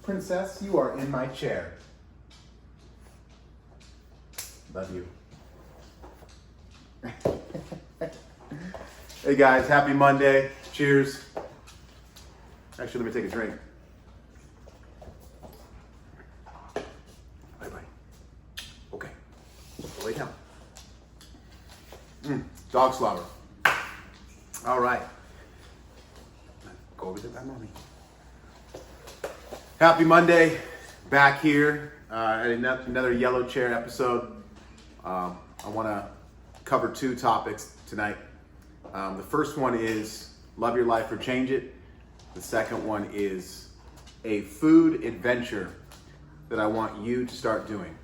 Princess, you are in my chair. Love you. Hey guys, happy Monday. Cheers. Actually, let me take a drink. Bye-bye. Okay. Lay down. Dog slobber. All right. Go over there by mommy. Happy Monday. Back here at another Yellow Chair episode. I want to cover two topics tonight. The first one is love your life or change it. The second one is a food adventure that I want you to start doing,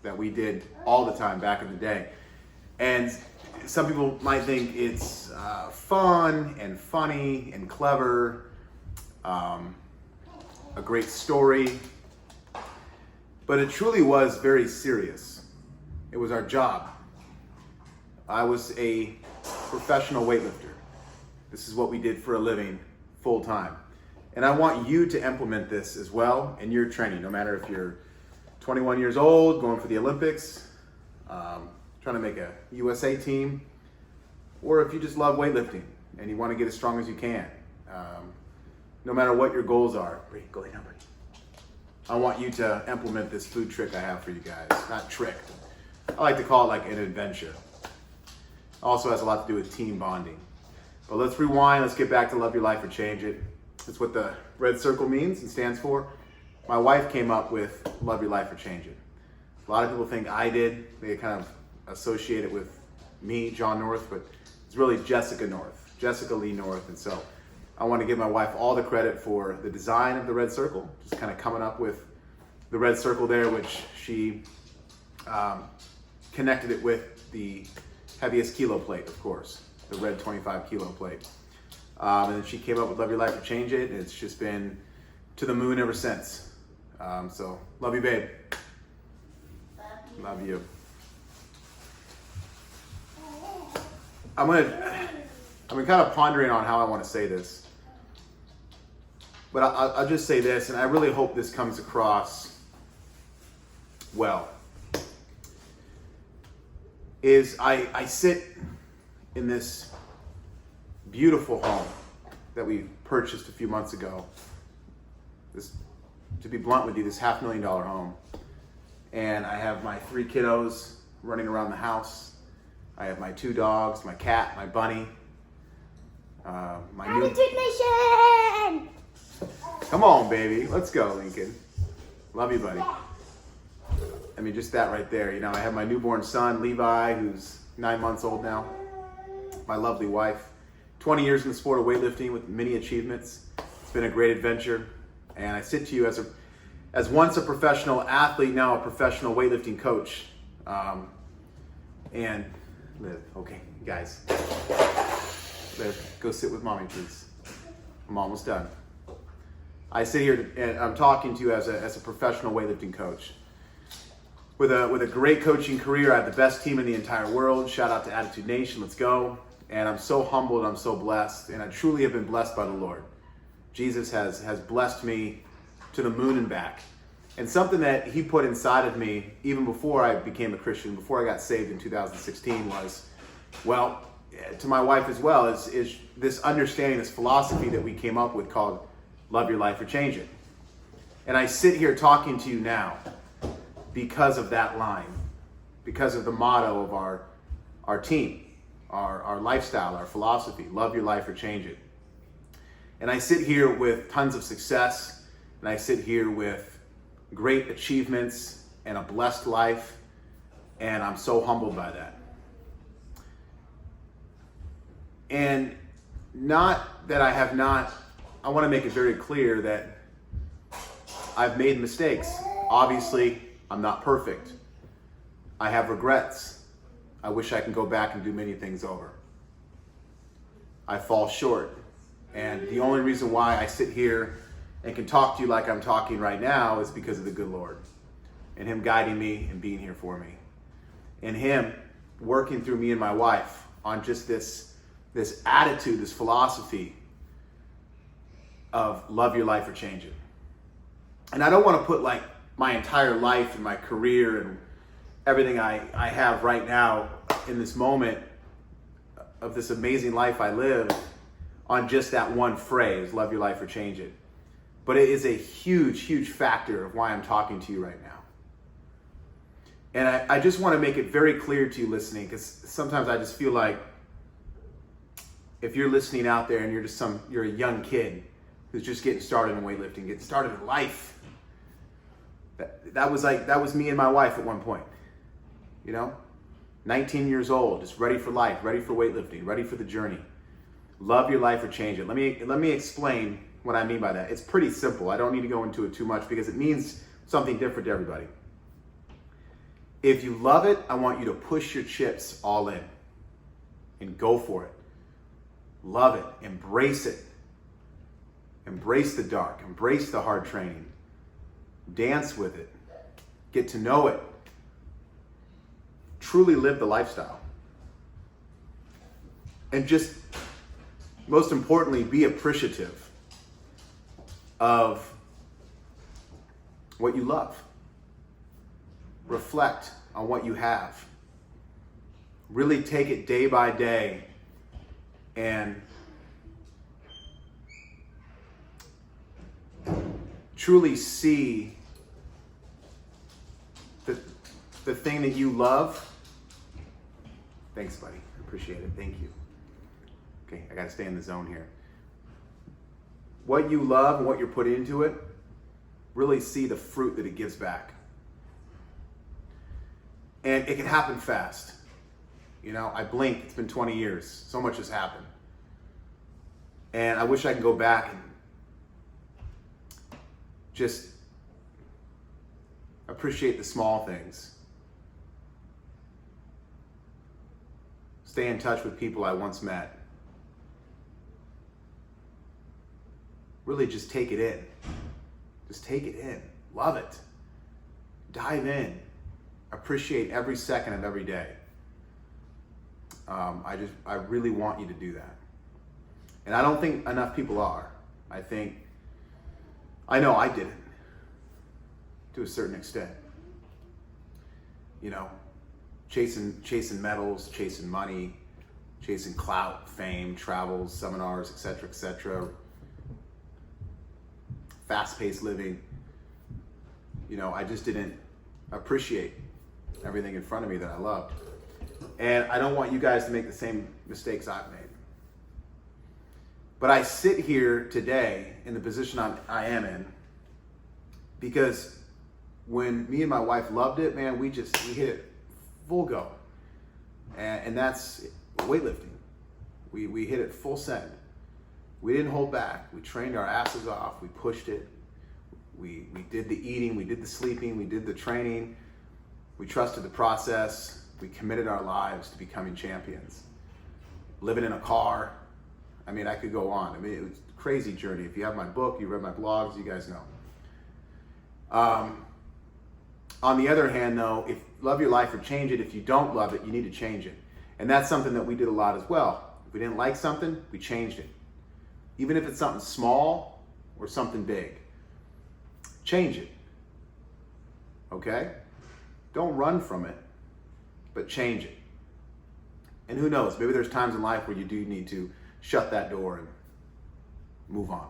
that we did all the time back in the day. And some people might think it's fun and funny and clever, a great story, but it truly was very serious. It was our job. I was a professional weightlifter. This is what we did for a living, full time. And I want you to implement this as well in your training, no matter if you're 21 years old, going for the Olympics, trying to make a USA team, or if you just love weightlifting and you want to get as strong as you can. No matter what your goals are, go lay down, buddy. I want you to implement this food trick I have for you guys. Not trick. I like to call it like an adventure. Also has a lot to do with team bonding. But let's rewind. Let's get back to love your life or change it. That's what the red circle means and stands for. My wife came up with love your life or change it. A lot of people think I did. They kind of associate it with me, John North, but it's really Jessica Lee North. And so I want to give my wife all the credit for the design of the red circle, just kind of coming up with the red circle there, which she connected it with the heaviest kilo plate, of course, the red 25 kilo plate. And then she came up with love your life or change it. And it's just been to the moon ever since. So love you, babe. Love you. I've been kind of pondering on how I want to say this. But I'll just say this, and I really hope this comes across well. Is I sit in this beautiful home that we purchased a few months ago. This, to be blunt with you, this $500,000 home. And I have my 3 kiddos running around the house. I have my 2 dogs, my cat, my bunny. My new... Attitude Nation! Come on, baby. Let's go, Lincoln. Love you, buddy. I mean, just that right there. You know, I have my newborn son, Levi, who's 9 months old now. My lovely wife. 20 years in the sport of weightlifting with many achievements. It's been a great adventure. And I sit to you as once a professional athlete, now a professional weightlifting coach. And Liv, okay, guys. Liv, go sit with mommy, please. I'm almost done. I sit here and I'm talking to you as a professional weightlifting coach. With a great coaching career, I have the best team in the entire world. Shout out to Attitude Nation, let's go. And I'm so humbled, I'm so blessed, and I truly have been blessed by the Lord. Jesus has blessed me to the moon and back. And something that he put inside of me, even before I became a Christian, before I got saved in 2016 was, well, to my wife as well, is this understanding, this philosophy that we came up with called love your life or change it. And I sit here talking to you now because of that line, because of the motto of our team, our lifestyle, our philosophy, love your life or change it. And I sit here with tons of success, and I sit here with great achievements and a blessed life, and I'm so humbled by that. And not that I want to make it very clear that I've made mistakes. Obviously, I'm not perfect. I have regrets. I wish I can go back and do many things over. I fall short. And the only reason why I sit here and can talk to you like I'm talking right now is because of the good Lord and him guiding me and being here for me. And him working through me and my wife on just this attitude, this philosophy of love your life or change it. And I don't want to put like my entire life and my career and everything I have right now in this moment of this amazing life I live on just that one phrase, love your life or change it. But it is a huge, huge factor of why I'm talking to you right now. And I just want to make it very clear to you listening, because sometimes I just feel like if you're listening out there and you're a young kid who's just getting started in weightlifting, getting started in life. That was me and my wife at one point. 19 years old, just ready for life, ready for weightlifting, ready for the journey. Love your life or change it. Let me explain what I mean by that. It's pretty simple. I don't need to go into it too much because it means something different to everybody. If you love it, I want you to push your chips all in and go for it. Love it. Embrace it. Embrace the dark. Embrace the hard training. Dance with it. Get to know it. Truly live the lifestyle. And just, most importantly, be appreciative of what you love. Reflect on what you have. Really take it day by day and truly see the thing that you love. Thanks, buddy. Appreciate it. Thank you. Okay, I got to stay in the zone here. What you love and what you're putting into it, really see the fruit that it gives back. And it can happen fast. I blink, it's been 20 years. So much has happened. And I wish I could go back and just appreciate the small things. Stay in touch with people I once met. Really just take it in. Just take it in. Love it. Dive in. Appreciate every second of every day. I really want you to do that. And I don't think enough people are. I know I didn't, to a certain extent. Chasing medals, chasing money, chasing clout, fame, travels, seminars, etc., etc. Fast-paced living. I just didn't appreciate everything in front of me that I loved. And I don't want you guys to make the same mistakes I've made. But I sit here today in the position I am in because when me and my wife loved it, man, we hit it full go. And that's weightlifting. We hit it full send. We didn't hold back. We trained our asses off. We pushed it. We did the eating. We did the sleeping. We did the training. We trusted the process. We committed our lives to becoming champions. Living in a car. I could go on. It was a crazy journey. If you have my book, you read my blogs, you guys know. On the other hand, though, if love your life or change it, if you don't love it, you need to change it. And that's something that we did a lot as well. If we didn't like something, we changed it. Even if it's something small or something big. Change it. Okay? Don't run from it, but change it. And who knows, maybe there's times in life where you do need to shut that door and move on.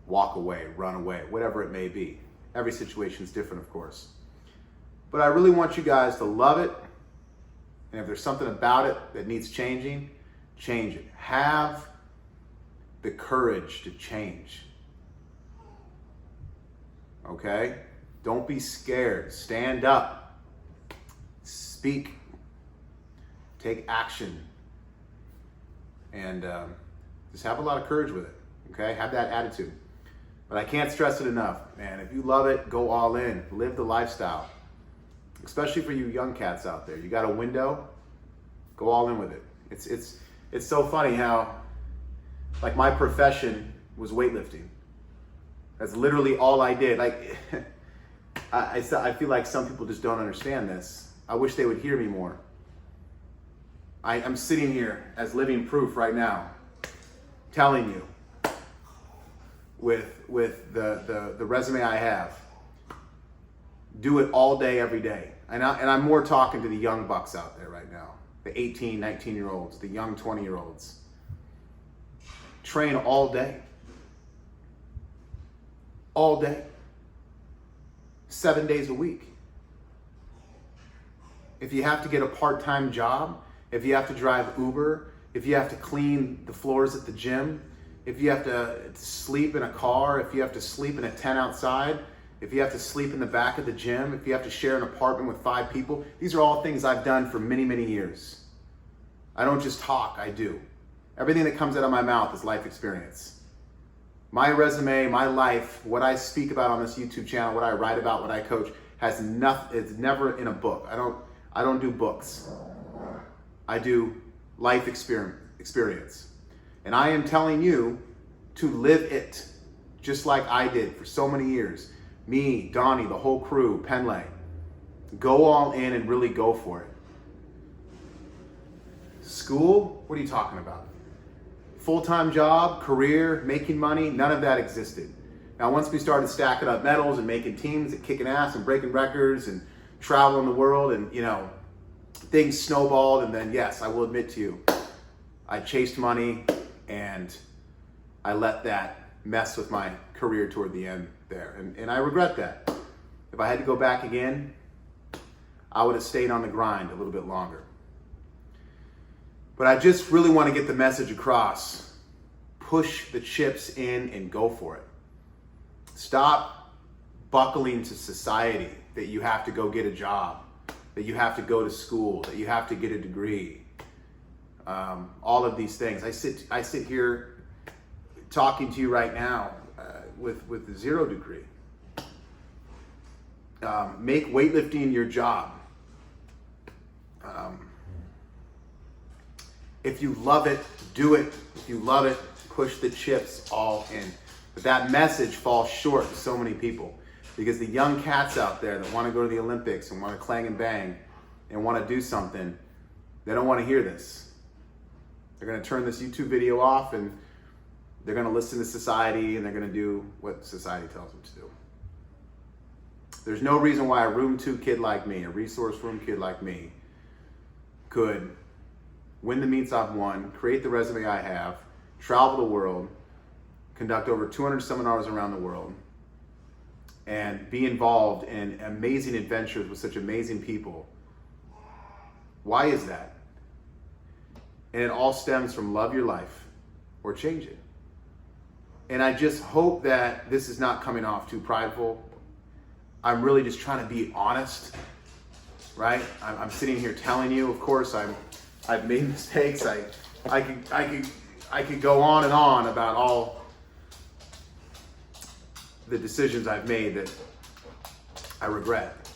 Walk away, run away, whatever it may be. Every situation is different, of course. But I really want you guys to love it. And if there's something about it that needs changing, change it. Have the courage to change. Okay? Don't be scared. Stand up. Speak. Take action. And just have a lot of courage with it. Okay? Have that attitude. But I can't stress it enough, man. If you love it, go all in. Live the lifestyle. Especially for you young cats out there. You got a window, go all in with it. It's so funny how, like, my profession was weightlifting. That's literally all I did. Like, I feel like some people just don't understand this. I wish they would hear me more. I'm sitting here as living proof right now, telling you with the resume I have. Do it all day, every day. And I'm more talking to the young bucks out there right now, the 18, 19-year-olds, the young 20-year-olds. Train all day. All day. 7 days a week. If you have to get a part-time job, if you have to drive Uber, if you have to clean the floors at the gym, if you have to sleep in a car, if you have to sleep in a tent outside, if you have to sleep in the back of the gym, if you have to share an apartment with 5 people, these are all things I've done for many, many years. I don't just talk, I do. Everything that comes out of my mouth is life experience. My resume, my life, what I speak about on this YouTube channel, what I write about, what I coach, has nothing, it's never in a book. I don't do books. I do life experience. And I am telling you to live it just like I did for so many years. Me, Donnie, the whole crew, Penlay. Go all in and really go for it. School? What are you talking about? Full-time job, career, making money, none of that existed. Now, once we started stacking up medals and making teams and kicking ass and breaking records and traveling the world and, things snowballed, and then, yes, I will admit to you, I chased money and I let that mess with my career toward the end there. And I regret that. If I had to go back again, I would have stayed on the grind a little bit longer. But I just really want to get the message across. Push the chips in and go for it. Stop buckling to society that you have to go get a job, that you have to go to school, that you have to get a degree. All of these things. I sit here talking to you right now with a 0 degree. Make weightlifting your job. If you love it, do it. If you love it, push the chips all in. But that message falls short to so many people, because the young cats out there that want to go to the Olympics and want to clang and bang and want to do something, they don't want to hear this. They're going to turn this YouTube video off and they're going to listen to society and they're going to do what society tells them to do. There's no reason why a room 2 kid like me, a resource room kid like me, could win the meets I've won, create the resume I have, travel the world, conduct over 200 seminars around the world, and be involved in amazing adventures with such amazing people. Why is that? And it all stems from love your life or change it. And I just hope that this is not coming off too prideful. I'm really just trying to be honest, right? I'm sitting here telling you, of course, I've made mistakes. I could go on and on about all the decisions I've made that I regret.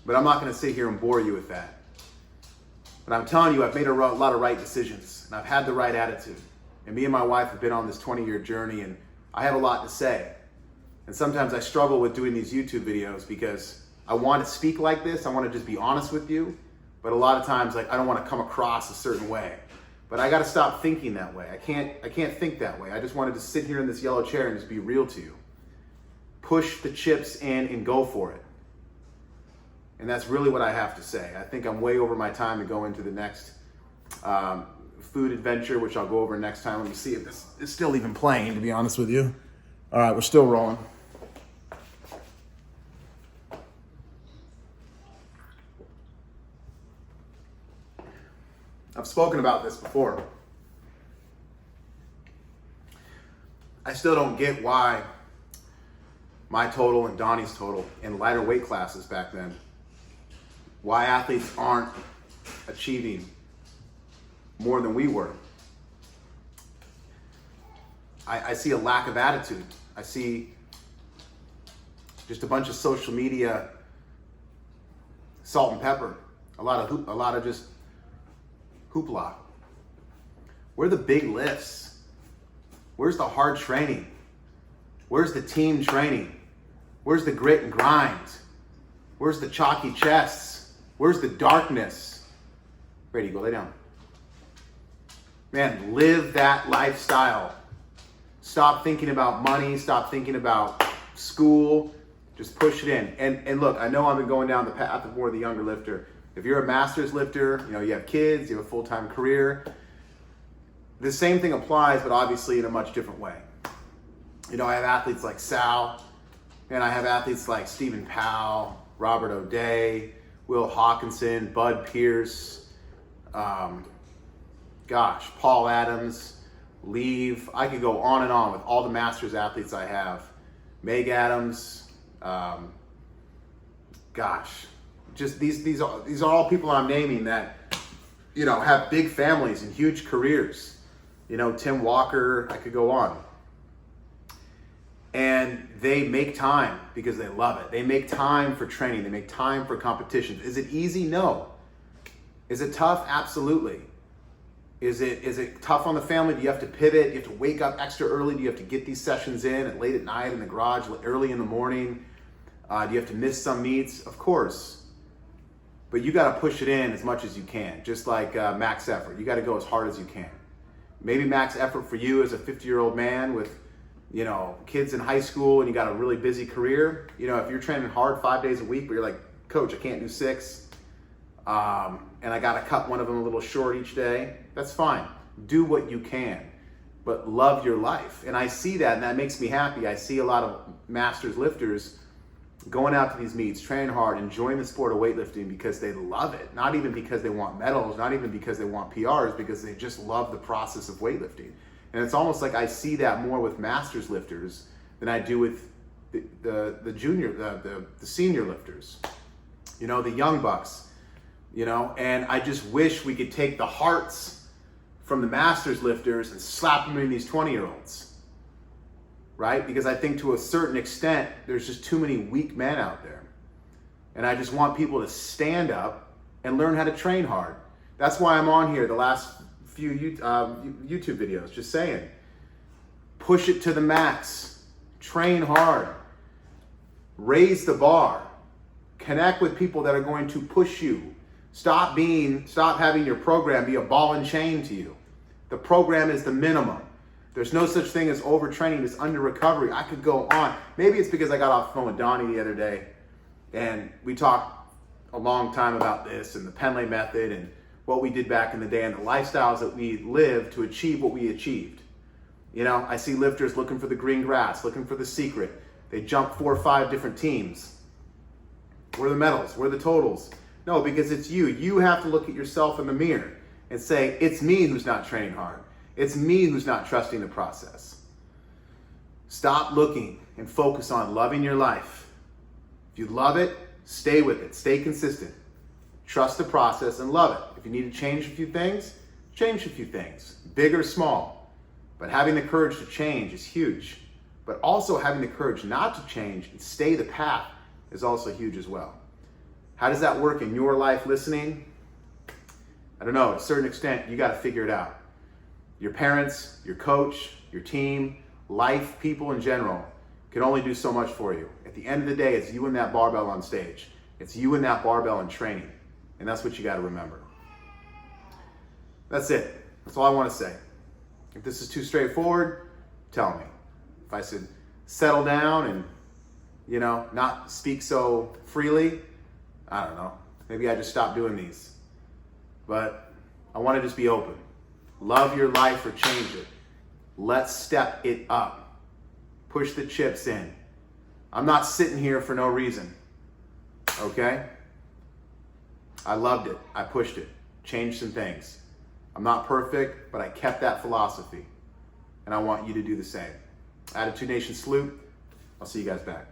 But I'm not going to sit here and bore you with that. But I'm telling you, I've made a lot of right decisions, and I've had the right attitude. And me and my wife have been on this 20-year journey, and I have a lot to say. And sometimes I struggle with doing these YouTube videos because I want to speak like this. I want to just be honest with you. But a lot of times, I don't want to come across a certain way. But I got to stop thinking that way. I can't think that way. I just wanted to sit here in this yellow chair and just be real to you. Push the chips in and go for it. And that's really what I have to say. I think I'm way over my time to go into the next food adventure, which I'll go over next time. Let me see if this is still even playing, to be honest with you. All right, we're still rolling. I've spoken about this before. I still don't get why my total and Donnie's total in lighter weight classes back then, why athletes aren't achieving more than we were. I see a lack of attitude. I see just a bunch of social media salt and pepper, a lot of just hoopla. Where are the big lifts? Where's the hard training? Where's the team training? Where's the grit and grind? Where's the chalky chests? Where's the darkness? Brady, go lay down. Man, live that lifestyle. Stop thinking about money. Stop thinking about school. Just push it in. And look, I know I've been going down the path of more the younger lifter. If you're a master's lifter, you have kids, you have a full-time career, the same thing applies, but obviously in a much different way. I have athletes like Sal, and I have athletes like Stephen Powell, Robert O'Day, Will Hawkinson, Bud Pierce, Paul Adams, Leave. I could go on and on with all the masters athletes I have. Meg Adams, just these are all people I'm naming that have big families and huge careers. Tim Walker, I could go on. And they make time because they love it. They make time for training. They make time for competitions. Is it easy? No. Is it tough? Absolutely. Is it tough on the family? Do you have to pivot? Do you have to wake up extra early? Do you have to get these sessions in at late at night in the garage, early in the morning? Do you have to miss some meets? Of course. But you got to push it in as much as you can, just like max effort. You got to go as hard as you can. Maybe max effort for you as a 50-year-old man with kids in high school and you got a really busy career. If you're training hard 5 days a week, but you're like, coach, I can't do 6, and I got to cut one of them a little short each day, that's fine. Do what you can, but love your life. And I see that, and that makes me happy. I see a lot of masters lifters going out to these meets, training hard, enjoying the sport of weightlifting because they love it. Not even because they want medals, not even because they want PRs, because they just love the process of weightlifting. And it's almost like I see that more with masters lifters than I do with the senior lifters, the young bucks, and I just wish we could take the hearts from the masters lifters and slap them in these 20-year-olds, right? Because I think to a certain extent, there's just too many weak men out there. And I just want people to stand up and learn how to train hard. That's why I'm on here the last few YouTube videos, just saying, push it to the max, train hard, raise the bar, connect with people that are going to push you. Stop having your program be a ball and chain to you. The program is the minimum. There's no such thing as overtraining, it's under recovery. I could go on. Maybe it's because I got off the phone with Donnie the other day and we talked a long time about this and the Penley method and what we did back in the day and the lifestyles that we lived to achieve what we achieved. I see lifters looking for the green grass, looking for the secret. They jump 4 or 5 different teams. Where are the medals? Where are the totals? No, because it's you. You have to look at yourself in the mirror and say, it's me who's not training hard. It's me who's not trusting the process. Stop looking and focus on loving your life. If you love it, stay with it. Stay consistent. Trust the process and love it. If you need to change a few things, change a few things, big or small. But having the courage to change is huge. But also having the courage not to change and stay the path is also huge as well. How does that work in your life listening? I don't know, to a certain extent, you got to figure it out. Your parents, your coach, your team, life, people in general can only do so much for you. At the end of the day, it's you and that barbell on stage. It's you and that barbell in training. And that's what you got to remember. That's it. That's all I want to say. If this is too straightforward, tell me. If I should settle down and, not speak so freely, I don't know. Maybe I just stop doing these. But I want to just be open. Love your life or change it. Let's step it up. Push the chips in. I'm not sitting here for no reason. Okay? I loved it. I pushed it. Changed some things. I'm not perfect, but I kept that philosophy. And I want you to do the same. Attitude Nation salute. I'll see you guys back.